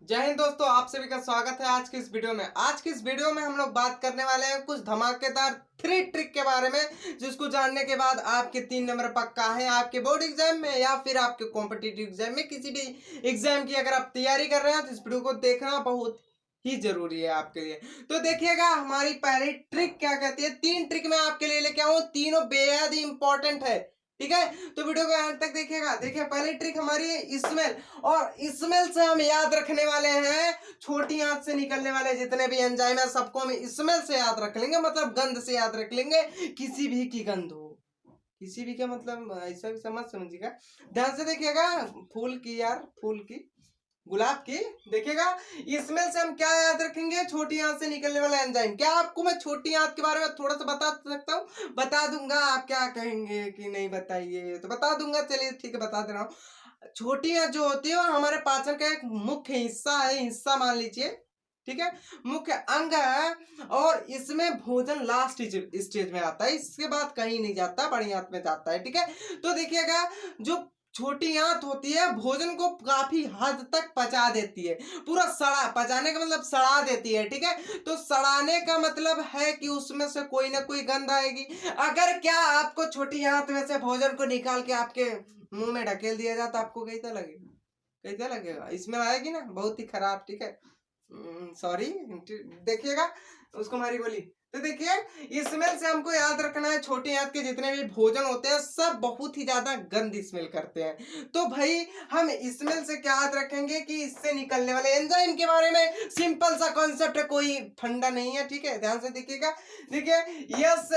जय हिंद दोस्तों, आप सभी का स्वागत है आज की इस वीडियो में। आज की इस वीडियो में हम लोग बात करने वाले हैं कुछ धमाकेदार 3 ट्रिक के बारे में, जिसको जानने के बाद आपके 3 नंबर पक्का है आपके बोर्ड एग्जाम में या फिर आपके कॉम्पिटिटिव एग्जाम में। किसी भी एग्जाम की अगर आप तैयारी कर रहे हैं तो इस वीडियो को देखना बहुत ही जरूरी है आपके लिए। तो देखिएगा हमारी पहली ट्रिक क्या कहती है। 3 ट्रिक मैं आपके लिए लेके आऊं, तीनों बेहद ही इंपॉर्टेंट है, ठीक है। तो वीडियो को अंत तक देखिएगा। देखिए पहली ट्रिक हमारी है स्मेल, और स्मेल से हम याद रखने वाले हैं छोटी आंत से निकलने वाले जितने भी एंजाइम है सबको हम स्मेल से याद रख लेंगे, मतलब गंध से याद रख लेंगे। किसी भी की गंध हो, किसी भी का मतलब ऐसा भी समझ समझिएगा। ध्यान से देखिएगा, फूल की यार, फूल की, गुलाब की। देखिएगा स्मेल से हम क्या याद रखेंगे, छोटी आंत से निकलने वाला एंजाइम। क्या आपको मैं छोटी आंत के बारे में थोड़ा सा बता सकता हूँ? बता दूंगा। आप क्या कहेंगे कि नहीं बताइए, तो बता दूंगा। चलिए ठीक है, बता दे रहा हूँ। छोटी आंत जो होती है वो हमारे पाचन का एक मुख्य हिस्सा है, हिस्सा मान लीजिए, ठीक है, मुख्य अंग है। और इसमें भोजन लास्ट स्टेज में आता है, इसके बाद कहीं नहीं जाता, बड़ी आंत में जाता है, ठीक है। तो देखिएगा जो छोटी आंत होती है भोजन को काफी हद तक पचा देती है, पूरा सड़ा, पचाने का मतलब सड़ा देती है, ठीक है। तो सड़ाने का मतलब है कि उसमें से कोई ना कोई गंध आएगी। अगर क्या आपको छोटी आंत में से भोजन को निकाल के आपके मुंह में ढकेल दिया जाता, आपको कैसा लगेगा? कैसा लगेगा? इसमें आएगी ना, बहुत ही खराब, ठीक है। सॉरी, देखिएगा उसको हमारी बोली। तो देखिए स्मेल से हमको याद रखना है छोटी आंत के जितने भी भोजन होते हैं सब बहुत ही ज्यादा गंद स्मेल करते हैं। तो भाई हम स्मेल से क्या याद रखेंगे कि इससे निकलने वाले एंजाइम के बारे में सिंपल सा कॉन्सेप्ट है, कोई फंडा नहीं है, ठीक है। ध्यान से देखिएगा। देखिए S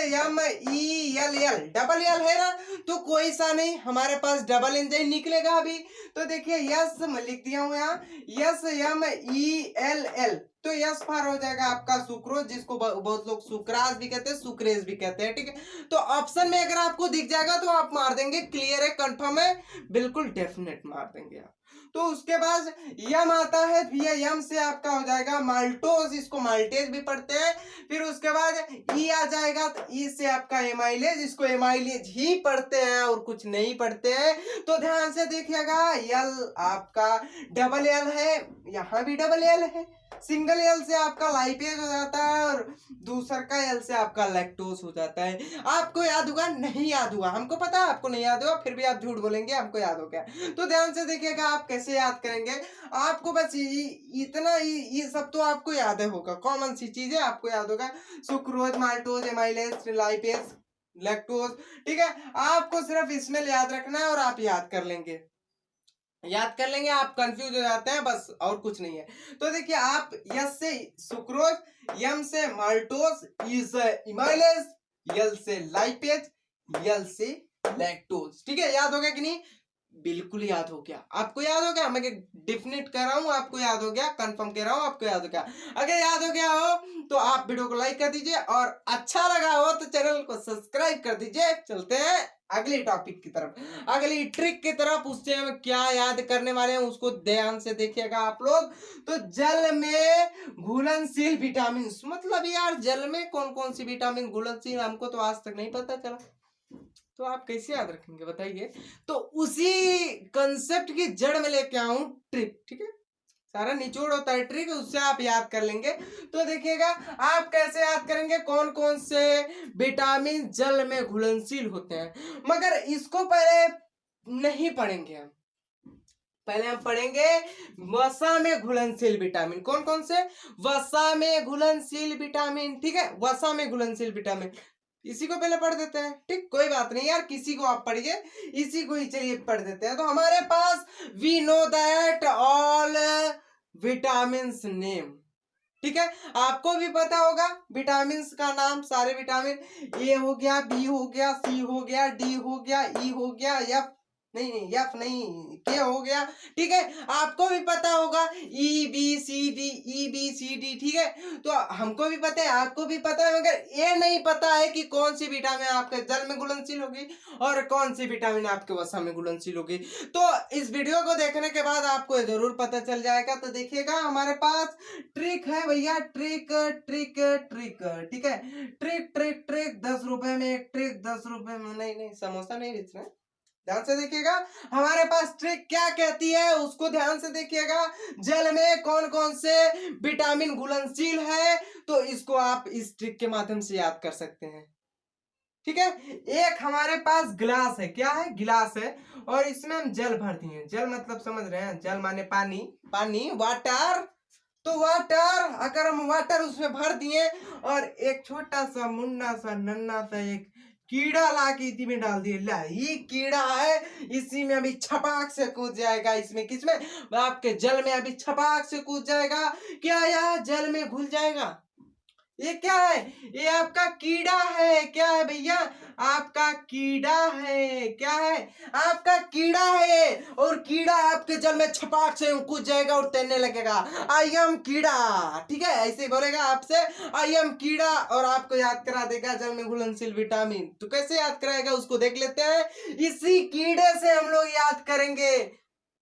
M E L L, double L है ना, तो कोई सा नहीं, हमारे पास डबल एंजाइम निकलेगा अभी। तो देखिए यस लिख दिया हूं यहाँ, S M E L L, तो यस फार हो जाएगा आपका सुक्रोज, जिसको बहुत लोग सुक्राज भी कहते हैं, सुक्रेज भी कहते हैं, ठीक है। तो ऑप्शन में अगर आपको दिख जाएगा तो आप मार देंगे, क्लियर है, कंफर्म है, बिल्कुल डेफिनेट मार देंगे आप। तो उसके बाद यम आता है, ये यम से आपका हो जाएगा माल्टोज, इसको माल्टेज भी पढ़ते हैं। फिर उसके बाद ई आ जाएगा, तो ई से आपका एमाइलेज, इसको एमाइलेज ही पढ़ते हैं और कुछ नहीं पढ़ते हैं। तो ध्यान से देखिएगा, यल आपका डबल एल है, यहाँ भी डबल एल है। सिंगल एल से आपका लाइपेज हो जाता है और दूसर का एल से आपका लैक्टोज हो जाता है। आपको याद होगा? नहीं याद हुआ, हमको पता है आपको नहीं याद होगा, फिर भी आप झूठ बोलेंगे हमको याद हो गया। तो ध्यान से देखिएगा आप कैसे याद करेंगे। आपको बस इतना ये सब तो आपको याद होगा, कॉमन सी चीजें आपको याद होगा, sucrose, maltose, amylase, lipase, lactose, ठीक है। आपको सिर्फ इसमें याद रखना है और आप याद कर लेंगे, याद कर लेंगे। आप कंफ्यूज हो जाते हैं बस, और कुछ नहीं है। तो देखिए आप यस से सुक्रोज, यम से माल्टोज, ई से इमाइलेज, यल से लाइपेज, यल से लैक्टोज, ठीक है। याद हो गया कि नहीं? बिल्कुल याद हो गया। आपको याद हो गया? मैं डेफिनेट कर रहा हूं आपको याद हो गया, कंफर्म कह रहा हूं आपको याद हो गया। अगर याद हो गया हो तो आप वीडियो को लाइक कर दीजिए, और अच्छा लगा हो तो चैनल को सब्सक्राइब कर दीजिए। चलते हैं अगली टॉपिक की तरफ, अगली ट्रिक की तरफ। उससे हम क्या याद करने वाले हैं उसको ध्यान से देखिएगा आप लोग। तो जल में घुलनशील विटामिन, मतलब यार जल में कौन कौन सी विटामिन घुलनशील, हमको तो आज तक नहीं पता चला, तो आप कैसे याद रखेंगे बताइए। तो उसी कंसेप्ट की जड़ में लेके आऊं ट्रिक, ठीक है। सारा निचोड़ होता है ट्रिक, उससे आप याद कर लेंगे। तो देखिएगा आप कैसे याद करेंगे, कौन कौन से विटामिन जल में घुलनशील होते हैं। मगर इसको पहले नहीं पढ़ेंगे हम, पहले हम पढ़ेंगे वसा में घुलनशील विटामिन। कौन कौन से? वसा में घुलनशील विटामिन, ठीक है, वसा में घुलनशील विटामिन। इसी को पहले पढ़ देते हैं, ठीक, कोई बात नहीं यार, किसी को आप पढ़िए, इसी को ही चलिए पढ़ देते हैं। तो हमारे पास we know that all vitamin name, ठीक है। आपको भी पता होगा विटामिन का नाम, सारे विटामिन, ए हो गया, बी हो गया, सी हो गया, डी हो गया, ई हो गया, एफ नहीं एफ नहीं, के हो गया, ठीक है। आपको भी पता होगा E B C D, E B C D, ठीक है। तो हमको भी पता है, आपको भी पता है, मगर ये नहीं पता है कि कौन सी विटामिन आपके जल में घुलनशील होगी और कौन सी विटामिन आपके वसा में घुलनशील होगी। तो इस वीडियो को देखने के बाद आपको जरूर पता चल जाएगा। तो देखिएगा हमारे पास ट्रिक है भैया, ट्रिक ट्रिक ट्रिक, ठीक है। ट्रिक ट्रिक ट्रिक, 10 रुपए में एक ट्रिक, 10 रुपए में नहीं, समोसा नहीं बेच रहे, ध्यान से देखिएगा, हमारे पास ट्रिक क्या कहती है उसको ध्यान से देखिएगा। जल में कौन कौन से विटामिन घुलनशील है, तो इसको आप इस ट्रिक के माध्यम से याद कर सकते हैं। ठीक है, एक हमारे पास गिलास है, क्या है, गिलास है, और इसमें हम जल भर दिए। जल मतलब समझ रहे हैं, जल माने पानी, पानी वाटर। तो वाटर, अगर हम वाटर उसमें भर दिए और एक छोटा सा मुन्ना सा नन्ना सा एक कीड़ा ला के इसी में डाल दिए, ला ये कीड़ा है, इसी में अभी छपाक से कूद जाएगा, इसमें किसमें, आपके जल में अभी छपाक से कूद जाएगा। क्या यह जल में घुल जाएगा? ये क्या है? ये आपका कीड़ा है। क्या है भैया? आपका कीड़ा है। क्या है? आपका कीड़ा है। और कीड़ा आपके जल में छपाक से कूद जाएगा और तैरने लगेगा, आई एम कीड़ा। ठीक है, ऐसे बोलेगा आपसे, आई एम कीड़ा, और आपको याद करा देगा जल में घुलनशील विटामिन। तो कैसे याद कराएगा उसको देख लेते हैं। इसी कीड़े से हम लोग याद करेंगे,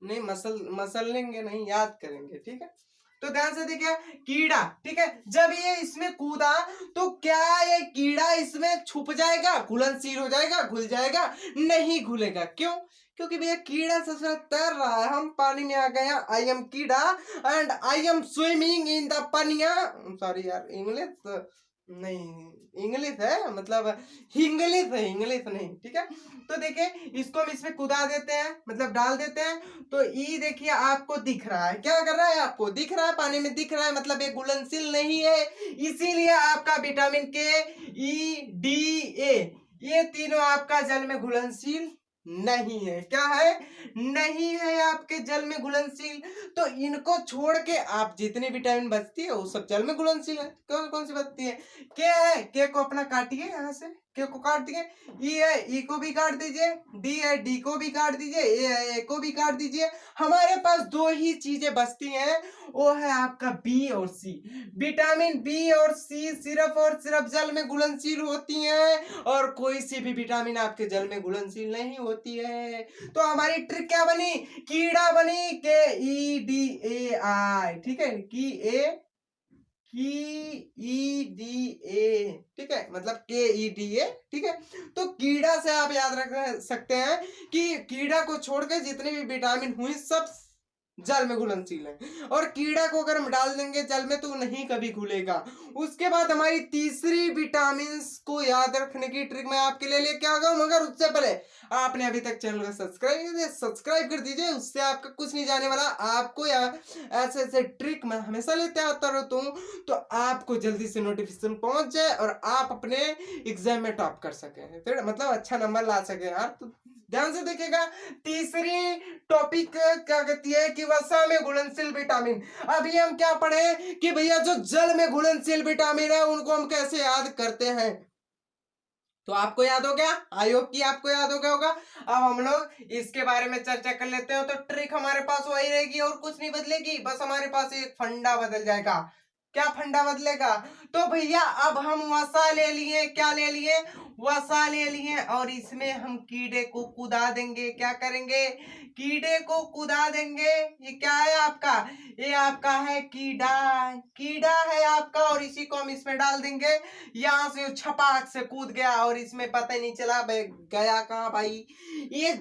नहीं मसल लेंगे नहीं, याद करेंगे। ठीक है, तो ध्यान से देखिए, कीड़ा, ठीक है, जब ये इसमें कूदा तो क्या ये कीड़ा इसमें छुप जाएगा, घुलनशील हो जाएगा, घुल जाएगा? नहीं घुलेगा। क्यों? क्योंकि भैया कीड़ा सबसे तैर रहा है, हम पानी में आ गए हैं, आई एम कीड़ा and I am swimming in the पनिया। सॉरी यार, इंग्लिश नहीं, इंग्लिश है, मतलब इंग्लिश है, इंग्लिश नहीं। ठीक है, तो देखिए इसको हम इसमें कूदा देते हैं, मतलब डाल देते हैं, तो ये देखिए आपको दिख रहा है, क्या कर रहा है, आपको दिख रहा है, पानी में दिख रहा है, मतलब ये घुलनशील नहीं है, इसीलिए आपका विटामिन के, ई, डी, ए, ये तीनों आपका जल में घुलनशील नहीं है। क्या है? नहीं है आपके जल में घुलनशील। तो इनको छोड़ के आप जितनी विटामिन बचती है वो सब जल में घुलनशील है। कौन कौन सी बचती है? के है, के को अपना काटिए, यहाँ से के को काट दिए, ई है, ई को भी काट दीजिए, डी है, डी को भी काट दीजिए, ए है, ए को भी काट दीजिए। हमारे पास दो ही चीजें बचती हैं, वो है आपका बी और सी। विटामिन बी और सी सिर्फ और सिर्फ जल में घुलनशील होती हैं, और कोई सी भी विटामिन आपके जल में घुलनशील नहीं होती है। तो हमारी ट्रिक क्या बनी? कीड़ा बनी, के ई डी ए आई। ठीक है, की ई डी ए, ठीक है, मतलब के ई डी ए। ठीक है, तो कीड़ा से आप याद रख सकते हैं कि कीड़ा को छोड़ के जितने भी विटामिन हुई सब जल में घुलनशील है, और कीड़ा को अगर हम डाल देंगे जल में तो नहीं कभी घुलेगा। उसके बाद हमारी तीसरी विटामिन को याद रखने की ट्रिक मैं आपके लिए लेके आ गया, मगर उससे पहले आपने अभी तक चैनल को सब्सक्राइब कर दीजिए, उससे आपका कुछ नहीं जाने वाला। आपको ऐसे ऐसे ट्रिक मैं हमेशा लेते आता रहता हूँ, तो आपको जल्दी से नोटिफिकेशन पहुंच जाए और आप अपने एग्जाम में टॉप कर सके, तो मतलब अच्छा नंबर ला सके यार। तो ध्यान से देखिएगा, तीसरी टॉपिक क्या कहती है कि वसा में घुलनशील विटामिन। अभी हम क्या पढ़े कि भैया जो जल में घुलनशील विटामिन है उनको हम कैसे याद करते हैं, तो आपको याद हो गया, आई होप कि आपको याद हो गया होगा। अब हम लोग इसके बारे में चर्चा कर लेते हैं। तो ट्रिक हमारे पास वही रहेगी और कुछ नहीं बदलेगी, बस हमारे पास एक फंडा बदल जाएगा। क्या फंडा बदलेगा? तो भैया अब हम वसा ले लिए, क्या ले लिए, वसा ले लिए, और इसमें हम कीड़े को कुदा देंगे। क्या करेंगे? कीड़े को कुदा देंगे। ये क्या है आपका? ये आपका है कीड़ा, कीड़ा है आपका, और इसी को हम इसमें डाल देंगे। यहाँ से छपाक से कूद गया और इसमें पता ही नहीं चला गया कहाँ भाई। ये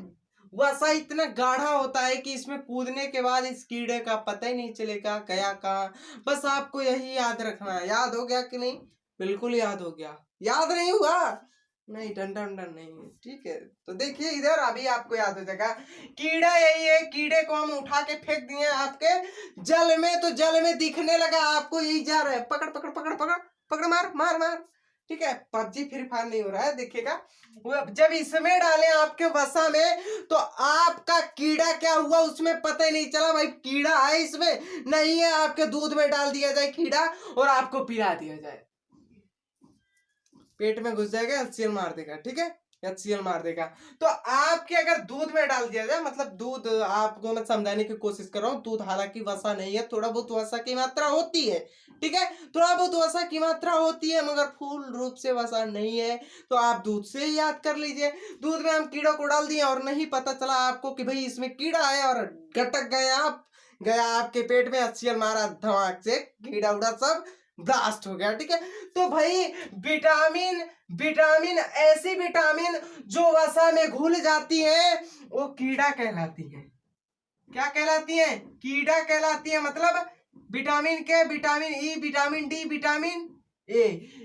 वसा इतना गाढ़ा होता है कि इसमें कूदने के बाद इस कीड़े का पता ही नहीं चलेगा गया कहाँ। बस आपको यही याद रखना है। याद हो गया कि नहीं? बिल्कुल याद हो गया। याद नहीं हुआ? नहीं, डंडा नहीं। ठीक है, तो देखिए इधर अभी आपको याद हो जाएगा। कीड़ा यही है, कीड़े को हम उठा के फेंक दिए आपके जल में, तो जल में दिखने लगा आपको, यही जा रहा है, पकड़ पकड़ पकड़ पकड़ पकड़, मार मार मार। ठीक है, पबजी फ्री फायर नहीं हो रहा है, देखिएगा। जब इसमें डाले आपके वसा में, तो आपका कीड़ा क्या हुआ उसमें पता ही नहीं चला भाई कीड़ा है इसमें, नहीं है। आपके दूध में डाल दिया जाए कीड़ा और आपको पिला दिया जाए, पेट में घुस जाएगा, HCl मार देगा। ठीक है, HCl मार देगा। तो आपके अगर दूध में डाल दिया जाए, मतलब दूध, आपको मैं समझाने की कोशिश कर रहा हूँ, दूध हालांकि वसा नहीं है, थोड़ा बहुत वसा की मात्रा होती है। ठीक है, थोड़ा बहुत वसा की मात्रा होती है, मगर पूर्ण रूप से वसा नहीं है। तो आप दूध से ही याद कर लीजिए। दूध में हम कीड़ा को डाल दिए और नहीं पता चला आपको कि भाई इसमें कीड़ा है, और गटक गए आप, गया आपके पेट में, HCl मारा धमाक से, कीड़ा उड़ा सब ब्लास्ट हो गया। ठीक है, तो भाई विटामिन विटामिन ऐसी विटामिन जो वसा में घुल जाती है वो कीड़ा कहलाती है। क्या कहलाती है? कीड़ा कहलाती है। मतलब विटामिन के, vitamin E, vitamin D, vitamin A,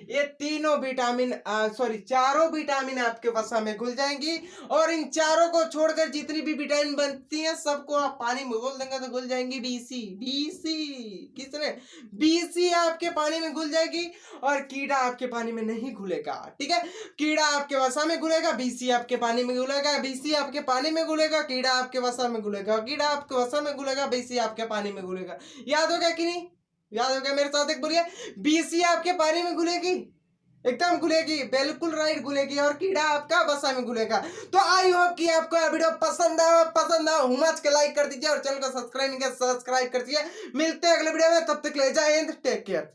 ये तीनों विटामिन सॉरी चारों विटामिन आपके वसा में घुल जाएंगी। और इन चारों को छोड़कर जितनी भी विटामिन बनती हैं सबको आप पानी में घोल देंगे तो घुल जाएंगी बीसी। बीसी किसने? बीसी आपके पानी में घुल जाएगी और कीड़ा आपके पानी में नहीं घुलेगा। ठीक है, कीड़ा आपके वसा में घुलेगा, बीसी आपके पानी में घुलेगा, बीसी आपके पानी में घुलेगा, कीड़ा आपके वसा में घुलेगा, कीड़ा आपके वसा में घुलेगा, बीसी आपके पानी में घुलेगा। याद हो गया कि नहीं? याद हो गया? मेरे साथ एक बोलिए, बीसी आपके पानी में घुलेगी, एकदम घुलेगी, बिल्कुल राइट घुलेगी, और कीड़ा आपका वसा में घुलेगा। तो आई होप कि आपको यह वीडियो पसंद आया हुमाच के लाइक कर दीजिए और चैनल को सब्सक्राइब नहीं किया सब्सक्राइब कर दीजिए। मिलते हैं अगले वीडियो में, तब तक ले जाए, टेक केयर।